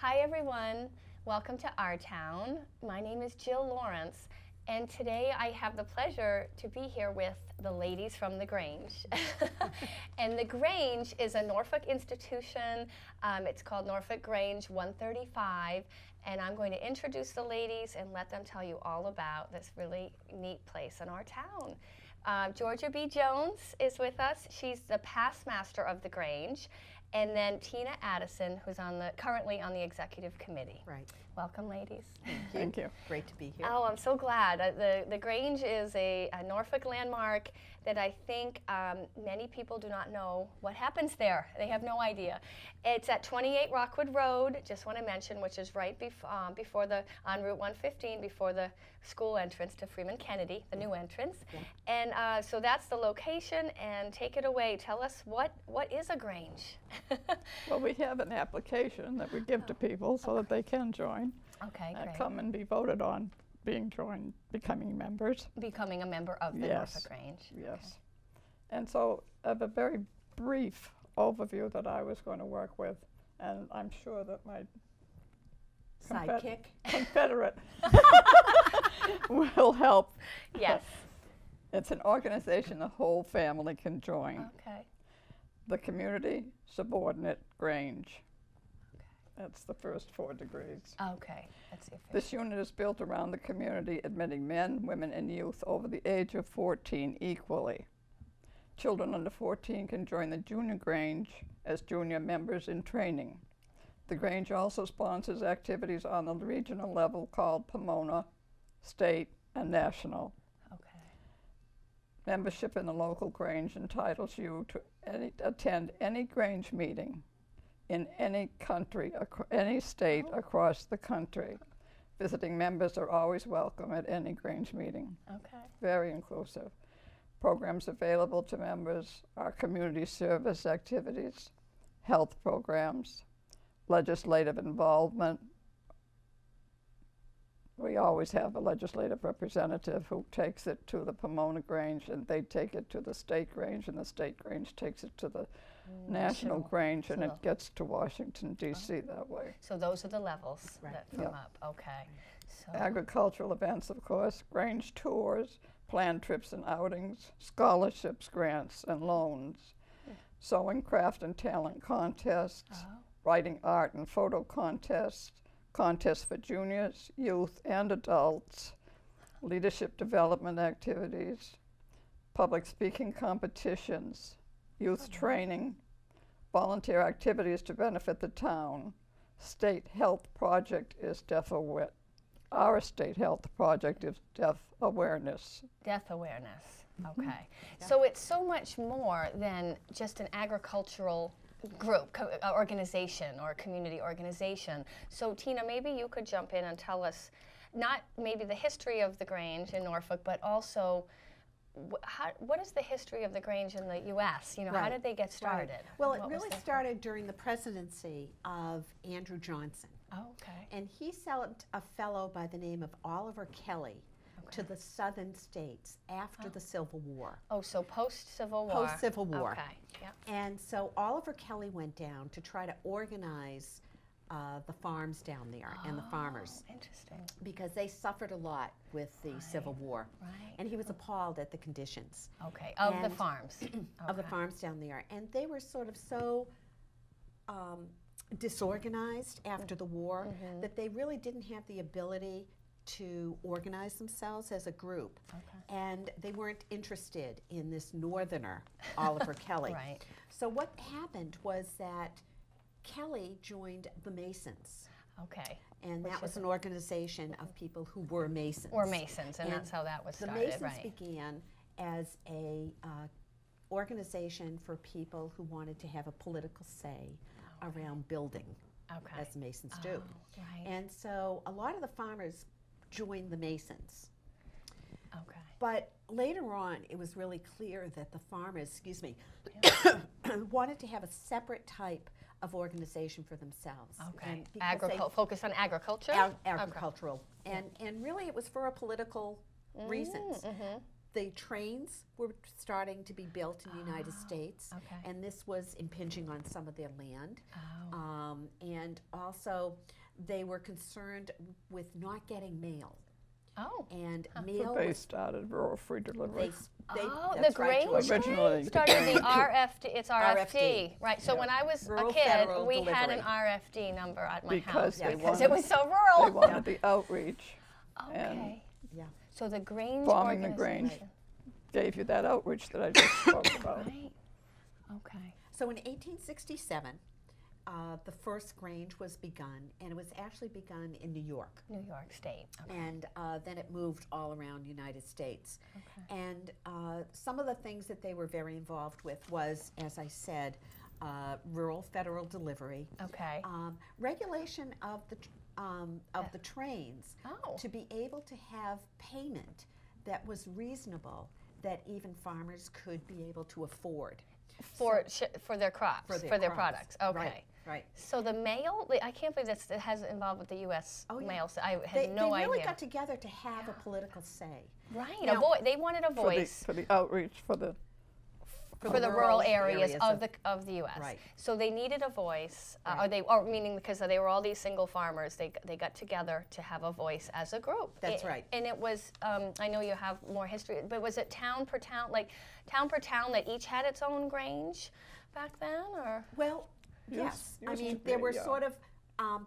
Hi everyone, welcome to our town. My name is Jill Lawrence, and today I have the pleasure to be here with the ladies from the Grange. And the Grange is a Norfolk institution. It's called Norfolk Grange 135, and I'm going to introduce the ladies and let them tell you all about this really neat place in our town. Georgia B. Jones is with us. She's the past master of the Grange. And then Tina Addison, who's currently on the executive committee. Right. Welcome, ladies. Thank you. Great to be here. Oh, I'm so glad. The Grange is a Norfolk landmark that I think many people do not know what happens there. They have no idea. It's at 28 Rockwood Road, just want to mention, which is right on Route 115, before the school entrance to Freeman Kennedy, the new entrance. Yeah. And so that's the location, and take it away. Tell us, what is a Grange? Well, we have an application that we give to people so that they can join. Okay, and great. come and be voted on becoming members. Becoming a member of the Norfolk Grange. Yes. Okay. And so I have a very brief overview that I was going to work with, and I'm sure that my Confederate will help. Yes. It's an organization the whole family can join. Okay. The Community Subordinate Grange. That's the first 4 degrees. Okay, that's the official. This unit is built around the community, admitting men, women, and youth over the age of 14 equally. Children under 14 can join the Junior Grange as junior members in training. The Grange also sponsors activities on the regional level called Pomona, State, and National. Okay. Membership in the local Grange entitles you to attend any Grange meeting in any country, any state across the country. Visiting members are always welcome at any Grange meeting. Okay. Very inclusive. Programs available to members are community service activities, health programs, legislative involvement. We always have a legislative representative who takes it to the Pomona Grange, and they take it to the State Grange, and the State Grange takes it to the National Grange, and it gets to Washington, D.C. that way. So those are the levels that come up. Okay. So Agricultural events, of course, Grange tours, planned trips and outings, scholarships, grants, and loans, sewing, craft, and talent contests, writing, art, and photo contests, contests for juniors, youth, and adults, leadership development activities, public speaking competitions, youth training, volunteer activities to benefit the town. State health project is deaf awareness. Our state health project is deaf awareness. Deaf awareness. Okay. Yeah. So it's so much more than just an agricultural group, organization, or community organization. So Tina, maybe you could jump in and tell us, not maybe the history of the Grange in Norfolk, but also what is the history of the Grange in the U.S.? You know, how did they get started? Right. Well, it really started during the presidency of Andrew Johnson. Oh, okay. And he sent a fellow by the name of Oliver Kelly to the southern states after the Civil War. Oh, so post-Civil War. Post-Civil War. Okay, yeah. And so Oliver Kelly went down to try to organize the farms down there and the farmers. Interesting. Because they suffered a lot with the Civil War. Right. And he was appalled at the conditions. Okay, of the farms. Of the farms down there. And they were sort of so disorganized after the war that they really didn't have the ability to organize themselves as a group. Okay. And they weren't interested in this northerner, Oliver Kelly. Right. So what happened was that Kelly joined the Masons. Okay. And that was an organization of people who were Masons. Or Masons, and that's how that was started, the Masons right. began as a organization for people who wanted to have a political say around building, as the Masons do. Right. And so a lot of the farmers joined the Masons. Okay. But later on, it was really clear that the farmers, wanted to have a separate type of organization for themselves. Okay. Focus on agriculture? Agricultural. And really it was for political reasons. the trains were starting to be built in the United States, okay. and this was impinging on some of their land. Oh. And also, they were concerned with not getting mail. Oh. And So mail they was started rural free delivery. Oh, the that's right, Grange George. Originally, started the RFD. It's RFD, RFD. right? So Yeah. when I was Rural a kid, Federal we had an Delivery. RFD number at my Because house they because wanted- it was so They rural. wanted the outreach. Okay. Yeah. So the Grange Farming the Grange. organization. Gave you that outreach that I just spoke about. Right. Okay. So in 1867, the first Grange was begun, and it was actually begun in New York. New York State. Okay. And then it moved all around the United States. Okay. And some of the things that they were very involved with was, as I said, rural federal delivery, Okay. regulation of the trains Oh. to be able to have payment that was reasonable, that even farmers could be able to afford For their crops, for their crops. products. Okay. Right. So the mail, I can't believe that has involved with the U.S. Oh, yeah. mail. So I had They no really idea. got together to have a political say. Right. Now- They wanted a voice. For the outreach for the For the rural areas of the U.S. Right. So they needed a voice, Right. or meaning because they were all these single farmers, they got together to have a voice as a group. That's right. And it was, I know you have more history, but was it town per town that each had its own Grange back then, or? Well, Yes, yes. I used mean, to there be, were yeah. sort of,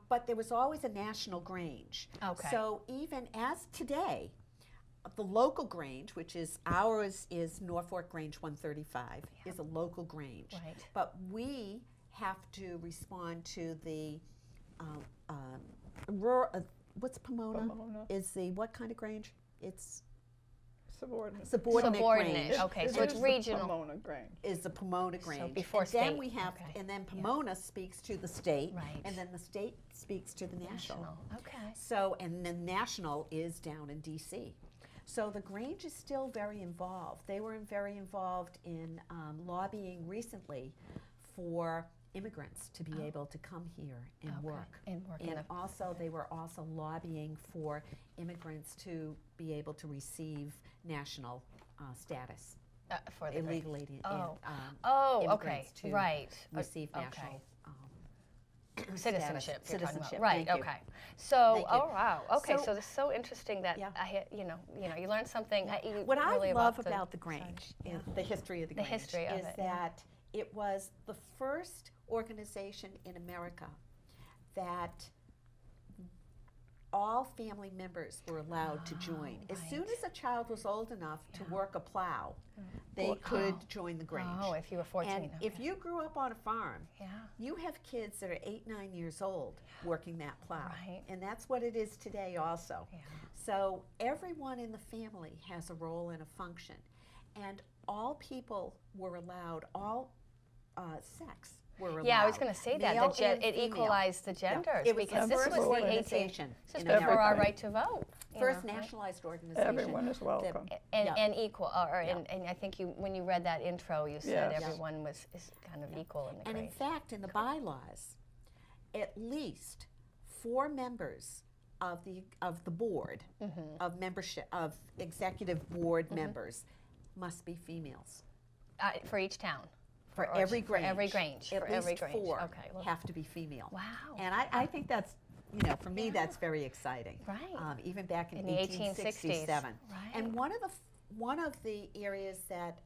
but there was always a national Grange. Okay. So even as today, the local Grange, which is ours, is Norfolk Grange 135, is a local Grange. Right. But we have to respond to the rural. What's Pomona? Pomona. Is the what kind of Grange? It's subordinate. subordinate Grange. Okay, so it's is regional. The Pomona Grange. Is the Pomona Grange. before and then state, we have, okay. and then Pomona speaks to the state, Right. and then the state speaks to the national. Okay. So, and then national is down in D.C. So the Grange is still very involved. They were very involved in lobbying recently for immigrants to be able to come here and Okay. work. And work in And a- also, they were also lobbying for immigrants to be able to receive national status, For the illegal alien, Oh, okay. immigrants to Right. receive Okay. national Citizenship. status. You're talking about. Citizenship, Right. thank you. Okay. So, Thank you. oh wow. Okay. So- So, it's so interesting that Yeah. you learn something. What really I love about about the Grange, is the history of the The Grange, history of is it, yeah. that it was the first organization in America that all family members were allowed to join. As soon right. as a child was old enough to work a plow, they could join the Grange. Oh, if you were 14. And if you grew up on a farm, Yeah. you have kids that are 8, 9 years old working that plow. Right. And that's what it is today also. Yeah. So everyone in the family has a role and a function. And all people were allowed, all sex were allowed. Yeah, I was going to say that male it and female. equalized the Yeah. genders It was because the this first was the 18th. organization This is in before our America. right to vote. you First know, right? nationalized organization. Everyone is welcome. And, Yeah. and equal, Yeah. and I think when you read that intro, you said Yes. everyone is kind of equal in the And in Grange. fact, in the bylaws, at least 4 members of the board of membership of executive board members must be females. For each town. For Or every Grange. For every Grange. At for least every Grange. 4 Okay. Well, have to be female. wow. And I think that's, for me, that's very exciting. Right. Even back in In the 1867. Right. And one of the areas that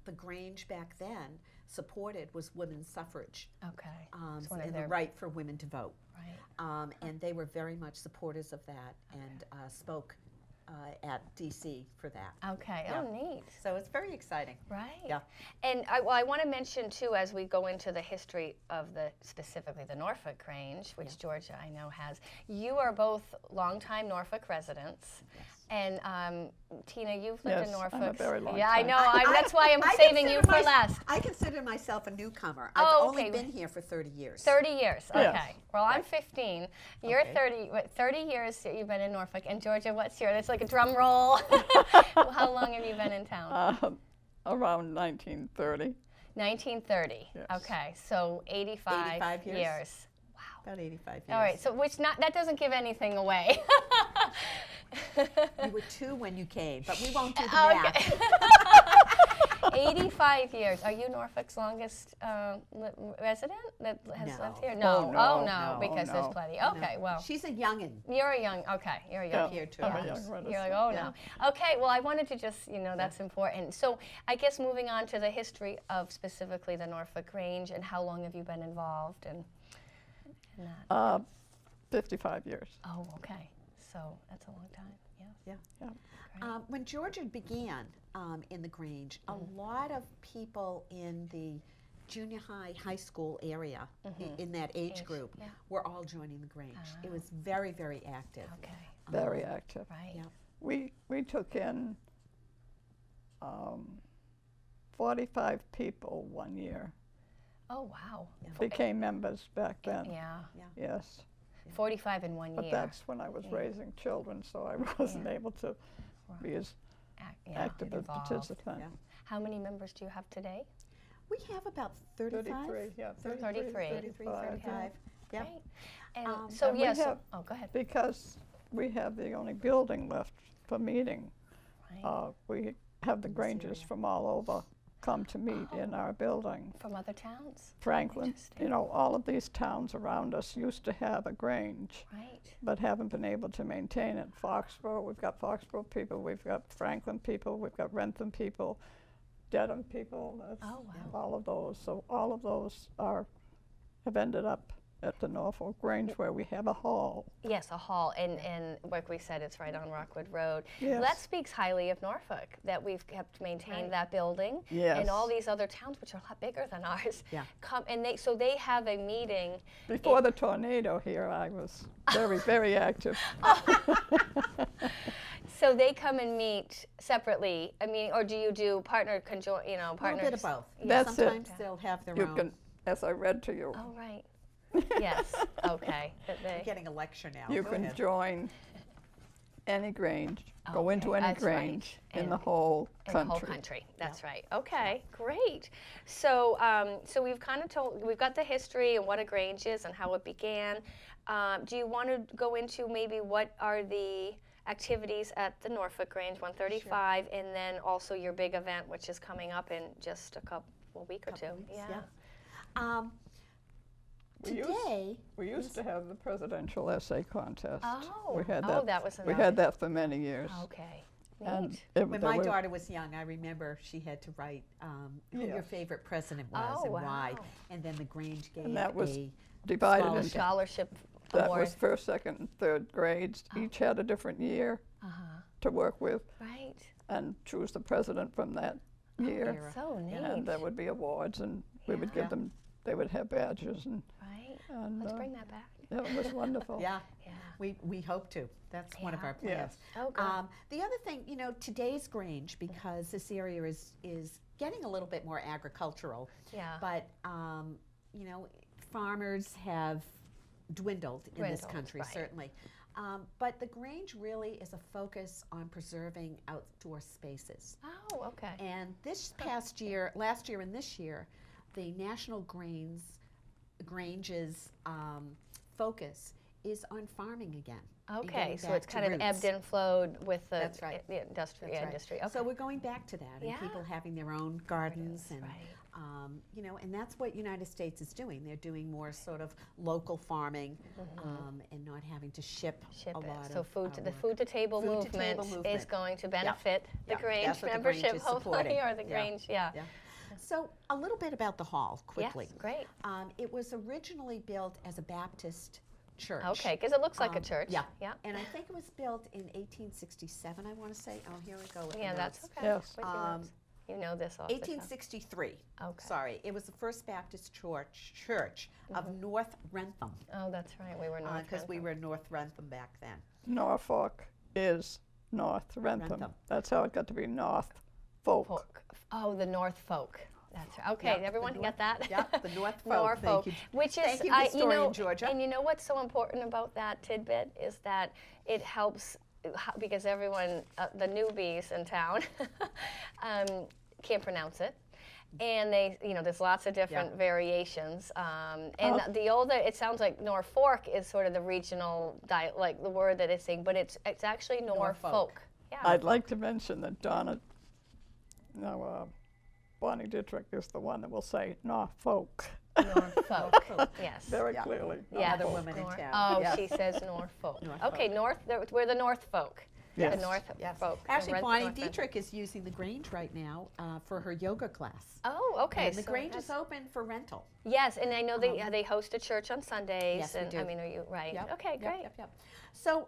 the Grange back then supported was women's suffrage. Okay. It's one of And their the right for women to vote. right. And they were very much supporters of that and spoke at D.C. for that. Okay. Yeah. Oh, neat. So it's very exciting. Right. Yeah. And I want to mention too, as we go into the history of specifically the Norfolk Grange, which Georgia I know has. You are both longtime Norfolk residents, and Tina, you've lived in Yes, Norfolk. I'm a very long Yeah, I time. know. That's why I'm saving you for last. I consider myself a newcomer. Oh, I've only okay. been here for 30 years. 30 years. Okay. Yes. Well, I'm 15. You're Okay. 30 years that you've been in Norfolk. And Georgia, what's your? It's like a drum roll. How long have you been in town? Around 1930. 1930. Yes. Okay. So 85 85 years. years. About 85 years. All right. So that doesn't give anything away. You were 2 when you came, but we won't do the Okay. math. 85 years. Are you Norfolk's longest resident that has No. lived here? Oh, No. no. Oh, no, No, because there's no. plenty. Okay, well. She's a youngin'. You're a young, okay, you're a young. Here too. I'm a Yeah. young You're resident. like, oh Yeah. no. Okay, well, I wanted to just, that's important. So I guess moving on to the history of specifically the Norfolk Grange, and how long have you been involved in that? 55 years. Oh, okay. So that's a long time. Yeah. Yeah. Yeah. Great. When Georgia began in the Grange, a lot of people in the junior high, high school area, in that age group, yeah. were all joining the Grange. It was very, very active. Okay. Very active. Right. Yeah. We took in 45 people one year. Oh, wow. Became members back then. Yeah. Yes. 45 in 1 But year. that's when I was raising children, so I wasn't able to be as active a involved. participant. Yeah. How many members do you have today? We have about 35. 33, yeah. 33. 33, 35. Yeah. Great. And Um, so, and we have- oh, go ahead. Because we have the only building left for meeting, Right. we have the this Granges area. from all over come to meet in our building. From other towns? Franklin, Interesting. all of these towns around us used to have a Grange, Right. but haven't been able to maintain it. Foxborough, we've got Foxborough people, we've got Franklin people, we've got Rentham people, Dedham people, Oh, wow. all of those. So all of those have ended up at the Norfolk Grange, where we have a hall. Yes, a hall, and like we said, it's right on Rockwood Road. Yes. That speaks highly of Norfolk, that we've kept maintained that building. Yes. And all these other towns, which are a lot bigger than ours, Yeah. come, and they have a meeting. Before the tornado here, I was very, very active. So they come and meet separately. I mean, or do you do partner conjoint? A little Partners. bit of both. That's it. Sometimes they'll have their You own. can, as I read to you, Oh, right. Yes. Okay. That they- I'm getting a lecture now. you Go can ahead. join any Grange, go into Okay, any that's right. Grange in And- the whole In country. the whole country. That's right. Okay, great. So, so we've kind of we've got the history and what a Grange is and how it began. Do you want to go into maybe what are the activities at the Norfolk Grange 135, and then also your big event, which is coming up in just a week or two? Couple weeks, Yeah. We used- Today, We used to have the presidential essay contest. Oh, we had oh, that was We another. had that for many years. Okay. And Neat. it, when there my were- daughter was young, I remember she had to write who your Yes. favorite president was Oh, and why. wow. And then the Grange gave And that was a divided into Scholarship that award. was first, second, and third grades. Each had a different year to work with Right. and choose the president from that year. era. So neat. And there would be awards, and we would give Yeah. them. They would have badges, and Right. and Let's bring that back. it was wonderful. Yeah, Yeah. we hope to. That's one of Yeah. our plans. Oh, good. The other thing, today's Grange, because this area is getting a little bit more agricultural, Yeah. but farmers have dwindled in this Dwindled, country, right. certainly. But the Grange really is a focus on preserving outdoor spaces. Oh, okay. And this past year, last year and this year, the National Grange's focus is on farming again. and Okay, getting so back it's to kind of roots. ebbed and flowed with the, That's right. the industry. That's right. Industry. Okay. So we're going back to that, and Yeah. people having their own gardens, and right. and that's what United States is doing. They're doing more sort of local farming, and not having to ship Ship a it. lot So of food to the work. food to table Food to movement, table is movement. going to benefit the Yeah. Grange That's what the Grange membership, is hopefully, supporting. or the Yeah. Grange. Yeah. Yeah. So a little bit about the hall, quickly. Yes, great. It was originally built as a Baptist church. Okay, because it looks like a church. Yeah. Yeah. And I think it was built in 1867, I want to say. Oh, here we go with the Yeah, notes. that's okay. Yes. With your notes. You know this off the top. 1863. Okay. Sorry, it was the First Baptist Church of North Wrentham, Oh, that's right. We were north. because we Rentham. were North Wrentham back then. Norfolk is North Wrentham. Wrentham. That's how it got to be North Folk. Folk. Oh, the North Folk. That's right. Okay, Yeah, everyone the get that? Yeah, the North Folk. Norfolk, Thank you. which is, Thank you, you historian know, Georgia. and you know what's so important about that tidbit is that it helps because everyone, the newbies in town, can't pronounce it, And they, there's lots of different Yeah. variations. And the older, it sounds like Norfolk is sort of the regional like the word that it's saying, but it's actually Norfolk. Yeah. I'd like to mention that Bonnie Dietrich is the one that will say Norfolk Norfolk. Yes. very Yeah. clearly. Yeah. Another woman in town. Oh, Yeah. she says Norfolk. Norfolk. Okay, we're the North Folk. Yes. The North Yes. Folk. Actually, the Bonnie North End. Dietrich is using the Grange right now for her yoga class. Oh, okay. And the so Grange that's- is open for rental. Yes, and I know they host a church on Sundays. Yes, we and do. I mean, are you right? Yep, Okay, yep, great. Yep. So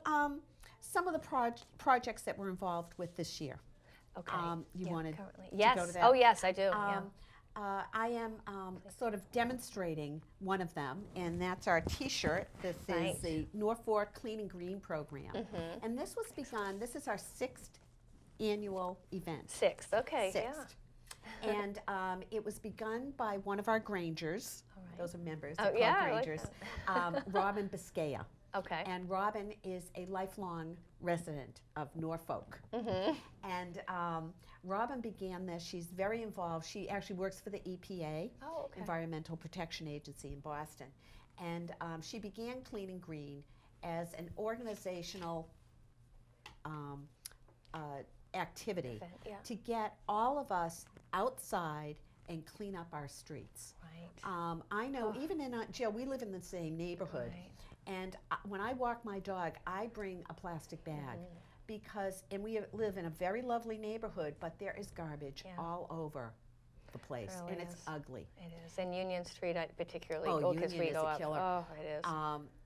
some of the projects that we're involved with this year. Okay. You Yeah, wanted currently. to Yes. go to that? Oh, yes, I do. Yeah. I am sort of demonstrating one of them, and that's our T-shirt. This Right. is the Norfolk Clean and Green program, and this was begun. This is our 6th annual event. Sixth. Okay. Sixth. And it was begun by one of our Grangers. All right. Those are members. Oh, They're called yeah, I like Grangers. Robin Biscaya. Yeah. Okay. And Robin is a lifelong resident of Norfolk. And Robin began this. She's very involved. She actually works for the EPA, Oh, okay. Environmental Protection Agency in Boston. And she began Clean and Green as an organizational activity Event, yeah. to get all of us outside and clean up our streets. Right. I know even in Jill, we live in the same neighborhood. Right. And when I walk my dog, I bring a plastic bag because, and we live in a very lovely neighborhood, but there is garbage Yeah. all over the place, Really and it's is. ugly. It is. And Union Street, I particularly Oh, go because Union we is go a up. killer. Oh, it is.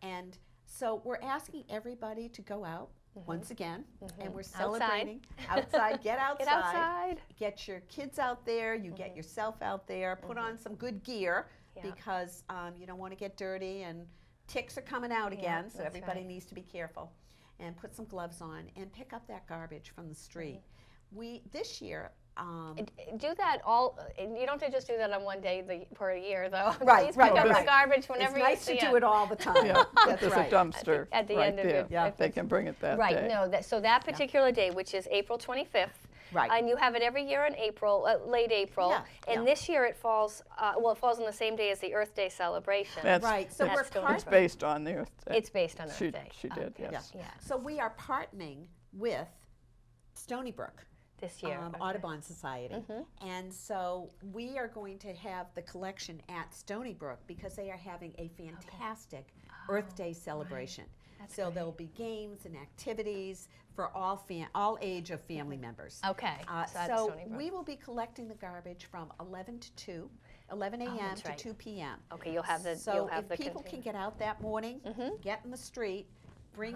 And so we're asking everybody to go out once again, and we're Outside. celebrating outside. Get outside. Get outside. Get your kids out there. You get yourself out there. Put on some good gear Yeah. because you don't want to get dirty, and ticks are coming out again. So that's everybody right. needs to be careful, and put some gloves on and pick up that garbage from the street. We this year. Do that all. You don't have to just do that on one day per year, though. Right, Please right, pick up right. the garbage whenever It's nice you to see do it all the time. Yeah, That's there's right. a dumpster At the right end of there. your- Yeah. They can bring it that Right. day. No. So that particular day, which is April 25th. Right. And you have it every year in April, late April. Yeah, And yeah. this year it falls. It falls on the same day as the Earth Day celebration. That's- Right, so That's we're still- It's partnering. based on the Earth Day. It's based on Earth She- Day. she did, Okay. yes. Yeah. So we are partnering with Stony Brook. This year. Okay. Audubon Society. And so we are going to have the collection at Stony Brook because they are having a fantastic Earth Day celebration. That's So great. there'll be games and activities for all age of family members. Okay. So that's So Stony Brook. we will be collecting the garbage from 11 to 2, 11 a.m. that's to right. 2 p.m. Okay, you'll have the. So you'll have if the people container. can get out that morning, get in the street, bring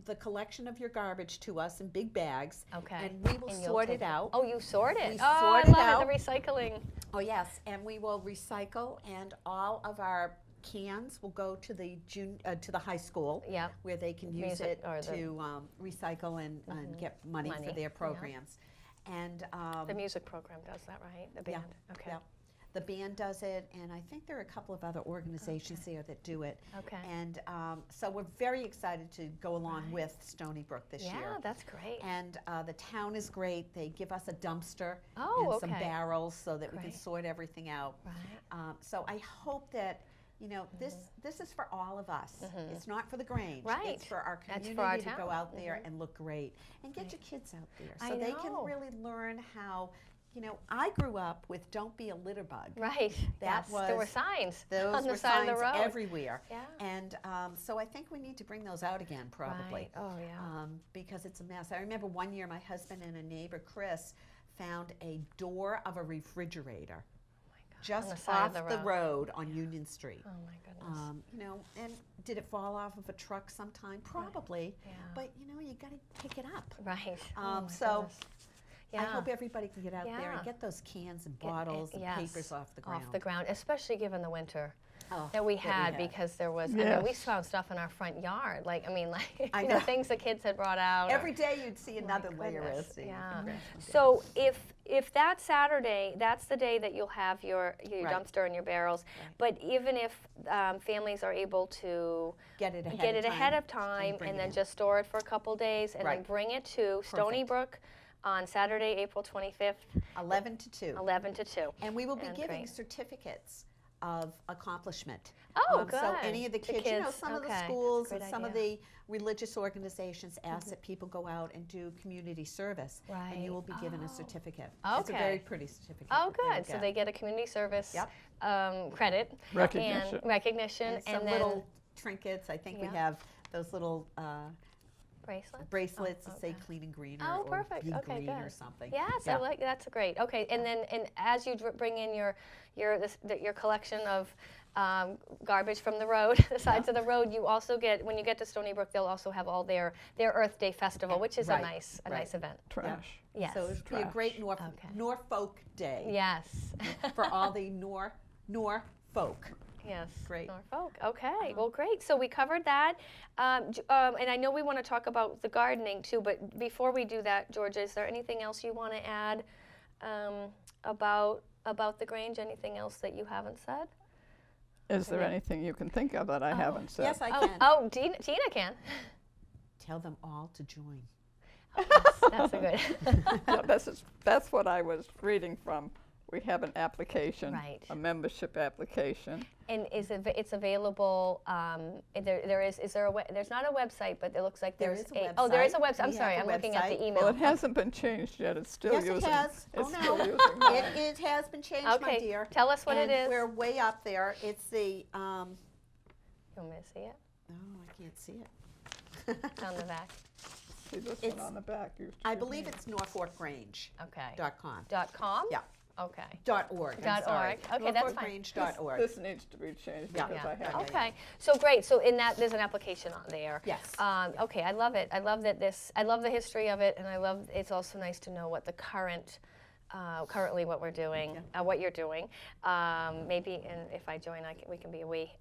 the collection of your garbage to us in big bags, Okay. and we will And you'll sort take it out. Oh, you sort it. We oh, sort I it love out. it. The recycling. Oh yes, and we will recycle, and all of our cans will go to the to the high school, Yep. where they can use Music it or the- to recycle and get money for Money, their yeah. programs. And The music program does that, right? The band. Okay. yeah. The band does it, and I think there are a couple of other organizations there that do it. Okay. And so we're very excited to go along with Stony Brook this Yeah, year. that's great. And the town is great. They give us a dumpster Oh, and some okay. barrels so that we Great. can sort everything out. Right. So I hope that this is for all of us. It's not for the Grange. Right. It's for our That's community for our to go town. out there and look great, and get your kids out there so I they can know. really learn how. I grew up with "Don't be a litter bug." Right. That yes. There were was- signs Those on the were side signs of the road. everywhere. Yeah. And so I think we need to bring those out again, probably. Right. Oh, yeah. Because it's a mess. I remember one year my husband and a neighbor, Chris, found a door of a refrigerator just the side off of the the road on Union Street. Oh my goodness. And did it fall off of a truck sometime? Probably. Yeah. But you got to pick it up. Right. Oh my so goodness. I Yeah. hope everybody can get out there Yeah. and get those cans and bottles and Yes. papers off the ground. Off the ground, especially given the winter Oh, that we had, because there was. I mean, we Yes. found stuff in our front yard. Like I you know. things the kids had brought out. or- Every day you'd see another layer of goodness, sea. yeah. So if that Saturday, that's the day that you'll have your Right. dumpster and your barrels. Right. But even if families are able to Get it ahead get of it ahead time of time bring and it then in. just store it for a couple days and then Right. bring it to Stony Perfect. Brook on Saturday, April 25th, 11 to 2. 11 to 2. And we will be And giving great. certificates of accomplishment. Oh, So good. any of the To kids, you know, kids, some of the okay. schools That's a and good some of idea. the religious organizations ask that people go out and do community service. And you will be given a Right. certificate. Oh. It's a Okay. very pretty certificate. Oh, that they will good. So get. they get a community service Yep. Recognition. credit and recognition, And some then little trinkets. I think we Yeah. have those little bracelets. that Oh, say okay. clean and greener Oh, or perfect. be Okay, green or good. something. Yes, Yeah. I like that's great. Okay, and then as you bring in your collection of garbage from the road, the sides of the road, you also get when you get to Stony Brook, they'll also have all their Earth Day festival, which is Right, a nice right. event. Trash. Yes. So it'd be a great Okay. Norfolk Day Yes. for all the Norfolk. Yes. Great. Norfolk. Okay. Well, great. So we covered that, and I know we want to talk about the gardening too. But before we do that, Georgia, is there anything else you want to add about the Grange? Anything else that you haven't said? Is there anything you can think of that I haven't said? Yes, I Oh, can. Tina can. Tell them all to join. That's a good. Yeah, that's what I was reading from. We have an application, Right. a membership application. And it's available. There's not a website, but it looks like There there's is a Oh, there is a website. website. I'm We sorry, have I'm a looking at the website. email. Well, it hasn't been changed yet. It's still Yes, using. it has. It's Oh, still no. using mine. It has been changed, Okay, my dear. tell us what it And is. we're way up there. It's the, You want me to see it? oh, I can't see it. It's on the back. See this It's- one on the back. I believe it's NorfolkGrange.com. Okay. .com? Yeah. Okay. .org. I'm .org. sorry. Okay, that's fine. NorfolkGrange.org. This needs to be changed Yeah. because I Yeah. have Okay. So great. So in that, there's an application on there. Yes. Okay. I love it. I love the history of it, and it's also nice to know what the currently what we're doing, what you're doing. Maybe, and if I join, we can be a we.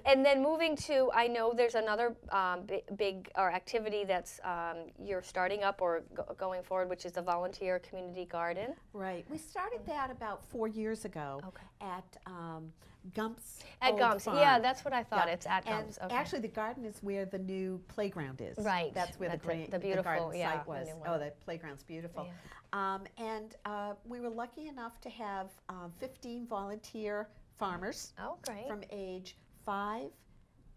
And then moving to, I know there's another big activity that's you're starting up or going forward, which is the volunteer community garden. Right. We started that about 4 years ago Okay. at Gump's At old Gumps, farm. yeah, that's what I thought. Yeah. It's at And Gumps. Okay. actually, the garden is where the new playground is. Right. That's where That's the beautiful, garden yeah, site the was. new one. Oh, the playground's beautiful. And we were lucky enough to have 15 volunteer farmers Oh, great. from age 5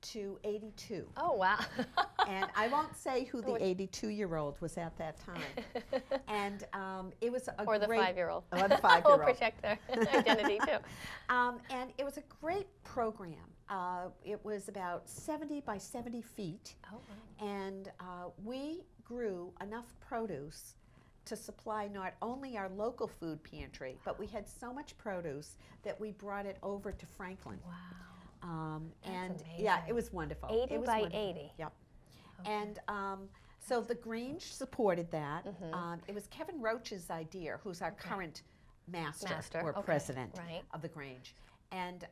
to 82. Oh, wow. And I won't say who the 82-year-old was at that time. And it was a Or the great 5-year-old. Or the We'll 5-year-old. protect their identity, too. And it was a great program. It was about 70 by 70 feet. Oh, wow. And we grew enough produce to supply not only our local food pantry, but we had so much produce that we brought it over to Franklin. Wow. And That's yeah, amazing. it was wonderful. 80 it was by wonderful. 80. Yep. And so the Grange supported that. It was Kevin Roach's idea, who's our current master or okay, president right. of the Grange. And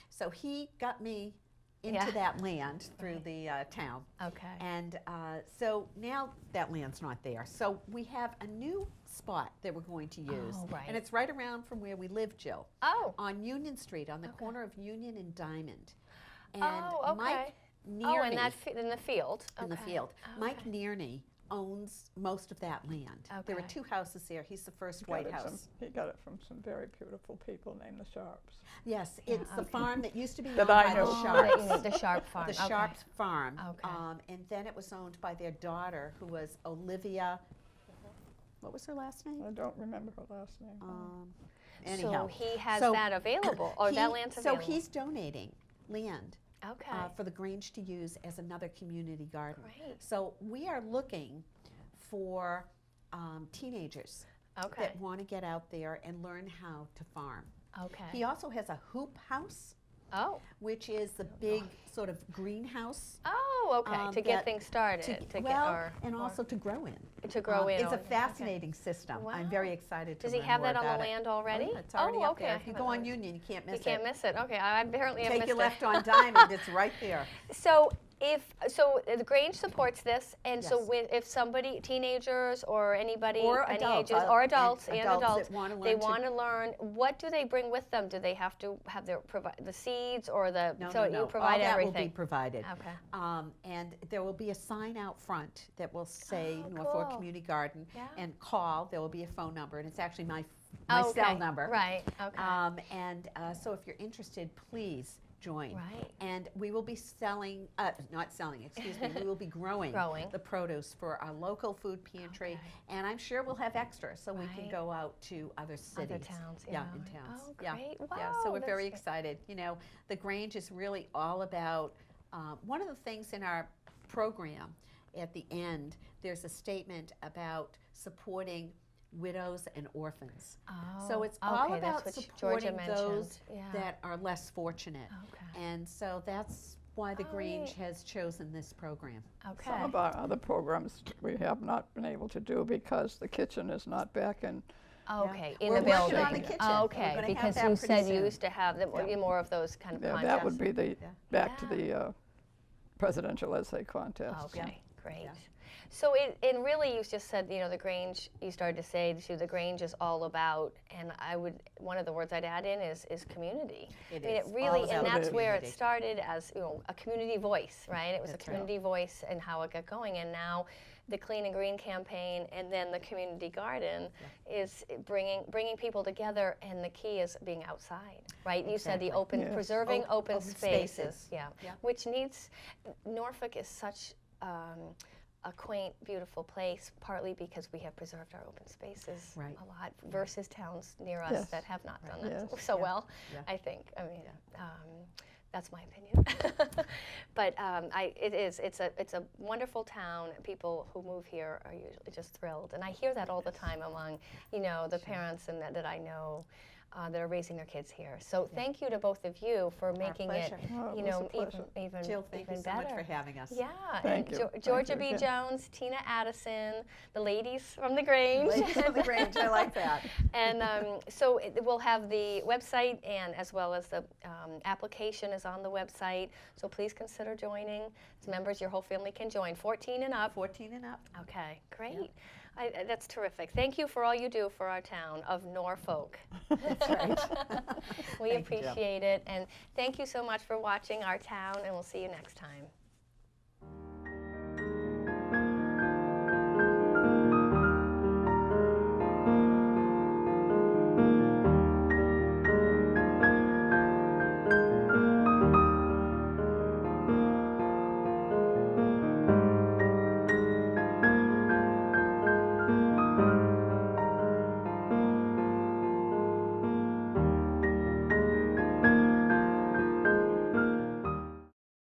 so he got me into Yeah. that land through the town. Okay. And so now that land's not there. So we have a new spot that we're going to use. Oh, right. And it's right around from where we live, Jill. Oh. On Union Street, on the corner of Union and Diamond. And Oh, okay. Mike Oh, Nearney, in the field. in the Okay. field. Mike Okay. Nearney owns most of that land. There were Okay. 2 houses there. He's the first He White got it House. he got it from some very beautiful people named the Sharps. Yes, it's the farm that used to be That owned I by knew. the Oh, Sharps. the Sharp farm. The okay. Sharps farm. Okay. And then it was owned by their daughter, who was Olivia. What was her last name? I don't remember her last name. Anyhow. So he has So that available, or that land's available. So he's donating land Okay. for the Grange to use as another community garden. Great. So we are looking for teenagers Okay. that want to get out there and learn how to farm. Okay. He also has a hoop house, Oh. which is the big sort of greenhouse. Oh, okay. To get that- things started. and also to grow in. to grow in. It's a on- fascinating system. Wow. I'm very excited to Does he learn have more that on the about it. land already? Oh, yeah, it's already Oh, up okay. there. I If you haven't go on noticed. Union, you can't You miss can't it. miss it. Okay, I apparently have Take missed your it. left on Diamond, it's right there. So So the Grange supports this, and so Yes. if somebody, teenagers or anybody, Or any adults, ages, or adults and and adults adults, that wanna they learn to- want to learn. What do they bring with them? Do they have to have their the seeds or the? No, so no, no. you provide All that everything. will be provided. Okay. And there will be a sign out front that will say Oh, Norfolk cool. Community Garden, Yeah. and call. There will be a phone number, and it's actually my Oh, cell okay. number. Right. Okay. So if you're interested, please join. Right. And we will be selling, not selling, excuse me, we will be growing, Growing. the produce for our local food pantry, Okay. and I'm sure we'll have extra, so we can Right. go out to other cities. Other towns. Yeah, yeah. in towns. Oh, Yeah. great. Yeah, Wow, so we're that's very great. excited. You know, the Grange is really all about, one of the things in our program at the end, there's a statement about supporting widows and orphans. So it's all okay, about that's what Georgia supporting those mentioned. Yeah. that are less fortunate. Okay. And so that's why the Oh, Grange neat. has chosen this program. Okay. Some of our other programs we have not been able to do because the kitchen is not back in. Okay, in We're the working building. on the kitchen. Oh, We're okay, gonna have because that you pretty said you soon. used to have more of those kind of Yeah, contests. that would be the Yeah. back to Yeah. the presidential essay contest. Okay, great. Yeah. So it really, you just said, the Grange, you started to say the Grange is all about, and one of the words I'd add in is community. It I mean, it is really, all and about that's where it community. started as, a community voice, right? It was That's a right. community voice and how it got going, and now the Clean and Green campaign and then the community garden is bringing people together, and the key is being outside, right? You said the Exactly. open, Yes. preserving open Open spaces, spaces. yeah, Yeah. which needs, Norfolk is such a quaint, beautiful place, partly because we have preserved our open spaces Right. a lot versus towns near us Yes. that have not done Right. that Yes. so Yeah. well, Yeah. I think. I mean, that's my opinion. But it's a wonderful town. People who move here are usually just thrilled. And I hear that all the time among, the parents and that I know that are raising their kids here. So thank you to both of you for making it, pleasure. Oh, it was a pleasure. even Jill, thank you even so much better. for having us. Yeah, Thank and you. Thank Georgia you B. again. Jones, Tina Addison, the ladies from the Grange. Ladies from the Grange, I like that. And we'll have the website, and as well as the application is on the website. So please consider joining. As members, your whole family can join, 14 and up. 14 and up. Okay, great. That's terrific. Thank you for all you do for our town of Norfolk. That's right. We Thank you, Jill. appreciate it. And thank you so much for watching Our Town, and we'll see you next time.